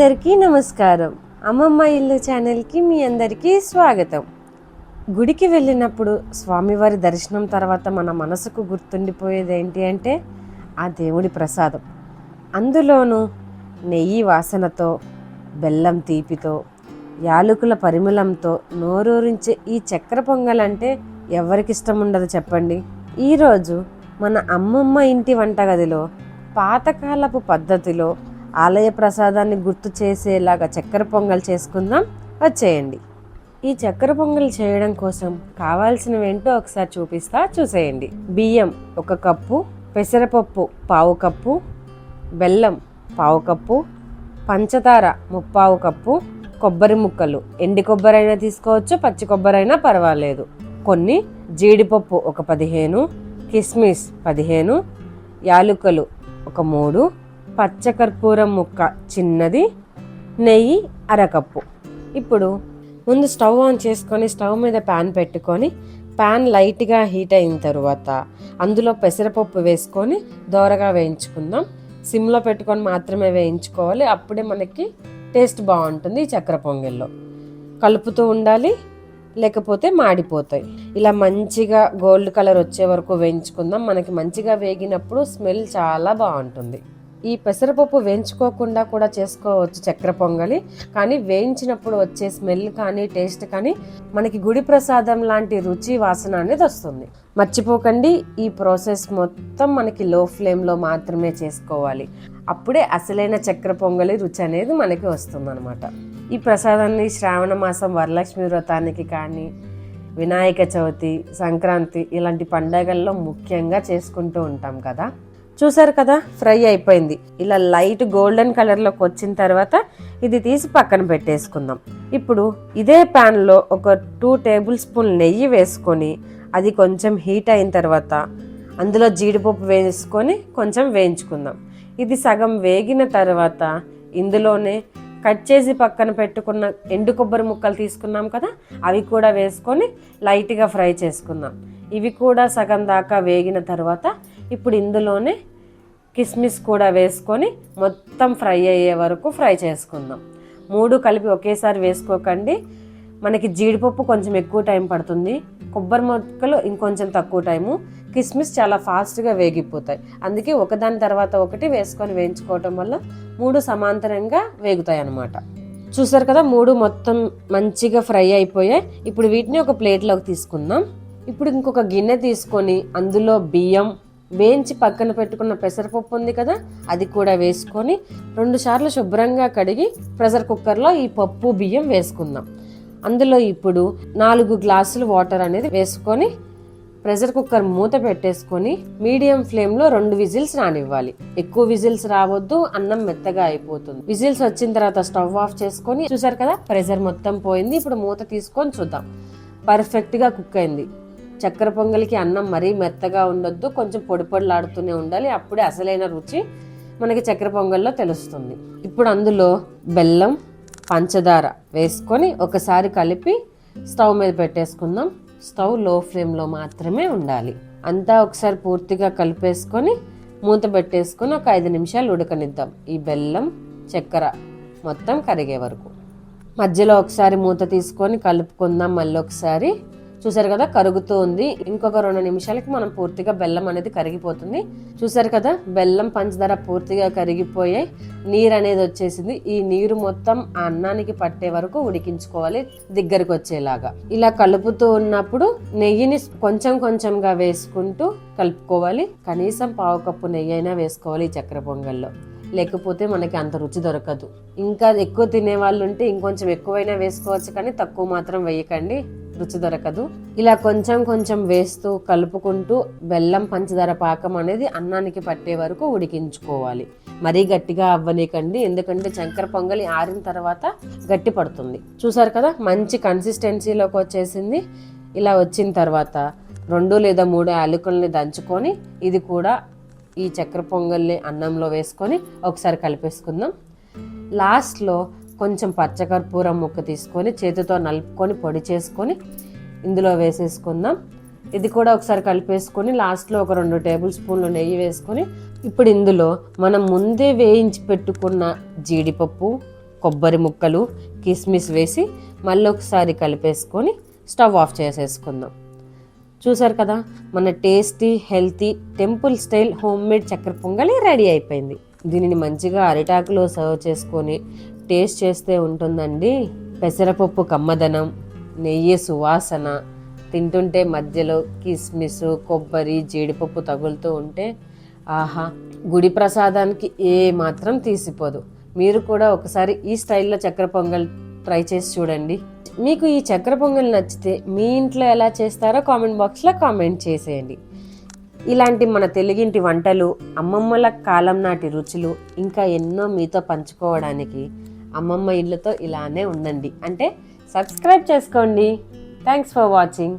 అందరికీ నమస్కారం. అమ్మమ్మ ఇల్లు ఛానల్కి మీ అందరికీ స్వాగతం. గుడికి వెళ్ళినప్పుడు స్వామివారి దర్శనం తర్వాత మన మనసుకు గుర్తుండిపోయేది ఏంటి అంటే ఆ దేవుడి ప్రసాదం. అందులోనూ నెయ్యి వాసనతో, బెల్లం తీపితో, యాలకుల పరిమళంతో నోరూరించే ఈ చక్కెర పొంగల్ అంటే ఎవరికి ఇష్టం ఉండదు చెప్పండి. ఈరోజు మన అమ్మమ్మ ఇంటి వంటగదిలో పాతకాలపు పద్ధతిలో ఆలయ ప్రసాదాన్ని గుర్తు చేసేలాగా చక్కెర పొంగల్ చేసుకుందాం, వచ్చేయండి. ఈ చక్కెర పొంగల్ చేయడం కోసం కావాల్సినవి ఏంటో ఒకసారి చూసేయండి. బియ్యం 1 కప్పు, పెసరపప్పు 1/4 కప్పు, బెల్లం 1/4 కప్పు, పంచదార 3/4 కప్పు, కొబ్బరి ముక్కలు, ఎండి కొబ్బరి అయినా తీసుకోవచ్చు, పచ్చి కొబ్బరి అయినా పర్వాలేదు, కొన్ని జీడిపప్పు 15, కిస్మిస్ 15, యాలుకలు 3, పచ్చకర్పూరం ముక్క చిన్నది, నెయ్యి 1/2 కప్పు. ఇప్పుడు ముందు స్టవ్ ఆన్ చేసుకొని స్టవ్ మీద ప్యాన్ పెట్టుకొని ప్యాన్ లైట్గా హీట్ అయిన తర్వాత అందులో పెసరపప్పు వేసుకొని దోరగా వేయించుకుందాం. సిమ్లో పెట్టుకొని మాత్రమే వేయించుకోవాలి, అప్పుడే మనకి టేస్ట్ బాగుంటుంది. ఈ చక్కెర పొంగల్లో కలుపుతూ ఉండాలి, లేకపోతే మాడిపోతాయి. ఇలా మంచిగా గోల్డ్ కలర్ వచ్చే వరకు వేయించుకుందాం. మనకి మంచిగా వేగినప్పుడు స్మెల్ చాలా బాగుంటుంది. ఈ పెసరపప్పు వేయించుకోకుండా కూడా చేసుకోవచ్చు చక్కెర పొంగలి, కానీ వేయించినప్పుడు వచ్చే స్మెల్ కానీ టేస్ట్ కానీ మనకి గుడి ప్రసాదం లాంటి రుచి వాసన అనేది వస్తుంది. మర్చిపోకండి, ఈ ప్రాసెస్ మొత్తం మనకి లో ఫ్లేమ్లో మాత్రమే చేసుకోవాలి. అప్పుడే అసలైన చక్కెర పొంగలి రుచి అనేది మనకి వస్తుంది అనమాట. ఈ ప్రసాదాన్ని శ్రావణ మాసం వరలక్ష్మి వ్రతానికి కానీ, వినాయక చవితి, సంక్రాంతి ఇలాంటి పండగల్లో ముఖ్యంగా చేసుకుంటూ ఉంటాం కదా. చూసారు కదా, ఫ్రై అయిపోయింది. ఇలా లైట్ గోల్డెన్ కలర్లోకి వచ్చిన తర్వాత ఇది తీసి పక్కన పెట్టేసుకుందాం. ఇప్పుడు ఇదే ప్యాన్లో ఒక 2 టేబుల్ స్పూన్ నెయ్యి వేసుకొని అది కొంచెం హీట్ అయిన తర్వాత అందులో జీడిపప్పు వేసుకొని కొంచెం వేయించుకుందాం. ఇది సగం వేగిన తర్వాత ఇందులోనే కట్ చేసి పక్కన పెట్టుకున్న ఎండు కొబ్బరి ముక్కలు తీసుకున్నాం కదా, అవి కూడా వేసుకొని లైట్గా ఫ్రై చేసుకుందాం. ఇవి కూడా సగం దాకా వేగిన తర్వాత ఇప్పుడు ఇందులోనే కిస్మిస్ కూడా వేసుకొని మొత్తం ఫ్రై అయ్యే వరకు ఫ్రై చేసుకుందాం. 3 కలిపి ఒకేసారి వేసుకోకండి, మనకి జీడిపప్పు కొంచెం ఎక్కువ టైం పడుతుంది, కొబ్బరి ముక్కలు ఇంకొంచెం తక్కువ టైము, కిస్మిస్ చాలా ఫాస్ట్గా వేగిపోతాయి. అందుకే ఒకదాని తర్వాత ఒకటి వేసుకొని వేయించుకోవటం వల్ల 3 సమాంతరంగా వేగుతాయి అన్నమాట. చూసారు కదా, 3 మొత్తం మంచిగా ఫ్రై అయిపోయాయి. ఇప్పుడు వీటిని ఒక ప్లేట్లోకి తీసుకుందాం. ఇప్పుడు ఇంకొక గిన్నె తీసుకొని అందులో బియ్యం, వేయించి పక్కన పెట్టుకున్న పెసరపప్పు ఉంది కదా, అది కూడా వేసుకొని 2 సార్లు శుభ్రంగా కడిగి ప్రెషర్ కుక్కర్లో ఈ పప్పు బియ్యం వేసుకుందాం. అందులో ఇప్పుడు 4 గ్లాసులు వాటర్ అనేది వేసుకొని ప్రెషర్ కుక్కర్ మూత పెట్టేసుకొని మీడియం ఫ్లేమ్లో 2 విజిల్స్ రానివ్వాలి. ఎక్కువ విజిల్స్ రావద్దు, అన్నం మెత్తగా అయిపోతుంది. విజిల్స్ వచ్చిన తర్వాత స్టవ్ ఆఫ్ చేసుకొని, చూసారు కదా ప్రెషర్ మొత్తం పోయింది. ఇప్పుడు మూత తీసుకొని చూద్దాం. పర్ఫెక్ట్గా కుక్ అయింది. చక్కెర పొంగలికి అన్నం మరీ మెత్తగా ఉండొద్దు, కొంచెం పొడి పొడిలాడుతూనే ఉండాలి. అప్పుడే అసలైన రుచి మనకి చక్కెర పొంగల్లో తెలుస్తుంది. ఇప్పుడు అందులో బెల్లం, పంచదార వేసుకొని ఒకసారి కలిపి స్టవ్ మీద పెట్టేసుకుందాం. స్టవ్ లో ఫ్లేమ్లో మాత్రమే ఉండాలి. అంతా ఒకసారి పూర్తిగా కలిపేసుకొని మూత పెట్టేసుకొని ఒక 5 నిమిషాలు ఉడకనిద్దాం. ఈ బెల్లం, చక్కెర మొత్తం కరిగే వరకు. మధ్యలో ఒకసారి మూత తీసుకొని కలుపుకుందాం. మళ్ళీ ఒకసారి చూసారు కదా, కరుగుతూ ఉంది. ఇంకొక 2 నిమిషాలకి మనం పూర్తిగా బెల్లం అనేది కరిగిపోతుంది. చూసారు కదా, బెల్లం, పంచదార పూర్తిగా కరిగిపోయాయి, నీరు అనేది వచ్చేసింది. ఈ నీరు మొత్తం ఆ అన్నానికి పట్టే వరకు ఉడికించుకోవాలి, దగ్గరకు వచ్చేలాగా. ఇలా కలుపుతూ ఉన్నప్పుడు నెయ్యిని కొంచెం కొంచెంగా వేసుకుంటూ కలుపుకోవాలి. కనీసం 1/4 కప్పు నెయ్యి అయినా వేసుకోవాలి ఈ చక్కెర పొంగల్లో, లేకపోతే మనకి అంత రుచి దొరకదు. ఇంకా ఎక్కువ తినే వాళ్ళు ఉంటే ఇంకొంచెం ఎక్కువైనా వేసుకోవచ్చు, కానీ తక్కువ మాత్రం వేయకండి, రుచి దొరకదు. ఇలా కొంచెం కొంచెం వేస్తూ కలుపుకుంటూ బెల్లం, పంచదార పాకం అనేది అన్నానికి పట్టే వరకు ఉడికించుకోవాలి. మరీ గట్టిగా అవ్వనీకండి, ఎందుకంటే చక్కెర పొంగలి ఆరిన తర్వాత గట్టి పడుతుంది. చూసారు కదా, మంచి కన్సిస్టెన్సీలోకి వచ్చేసింది. ఇలా వచ్చిన తర్వాత 2 లేదా 3 యాలకుల్ని దంచుకొని ఇది కూడా ఈ చక్కెర పొంగల్ని అన్నంలో వేసుకొని ఒకసారి కలిపేసుకుందాం. లాస్ట్లో కొంచెం పచ్చకర్పూరం ముక్క తీసుకొని చేతితో నలుపుకొని పొడి చేసుకొని ఇందులో వేసేసుకుందాం. ఇది కూడా ఒకసారి కలిపేసుకొని లాస్ట్లో ఒక 2 టేబుల్ స్పూన్లు నెయ్యి వేసుకొని ఇప్పుడు ఇందులో మనం ముందే వేయించి పెట్టుకున్న జీడిపప్పు, కొబ్బరి ముక్కలు, కిస్మిస్ వేసి మళ్ళీ ఒకసారి కలిపేసుకొని స్టవ్ ఆఫ్ చేసేసుకుందాం. చూసారు కదా, మన tasty healthy temple style home made చక్కెర పొంగలి రెడీ అయిపోయింది. దీనిని మంచిగా అరిటాకులో సర్వ్ చేసుకొని టేస్ట్ చేస్తే ఉంటుందండి పెసరపప్పు కమ్మదనం, నెయ్యి సువాసన, తింటుంటే మధ్యలో కిస్మిస్, కొబ్బరి, జీడిపప్పు తగులుతూ ఉంటే ఆహా, గుడి ప్రసాదానికి ఏ మాత్రం తీసిపోదు. మీరు కూడా ఒకసారి ఈ స్టైల్లో చక్కెర పొంగల్ ట్రై చేసి చూడండి. మీకు ఈ చక్కెర పొంగల్ నచ్చితే మీ ఇంట్లో ఎలా చేస్తారో కామెంట్ బాక్స్లో కామెంట్ చేసేయండి. ఇలాంటి మన తెలుగింటి వంటలు, అమ్మమ్మల కాలం నాటి రుచులు ఇంకా ఎన్నో మీతో పంచుకోవడానికి అమ్మమ్మ ఇళ్ళతో ఇలానే ఉండండి. అంటే సబ్స్క్రైబ్ చేసుకోండి. Thanks for watching.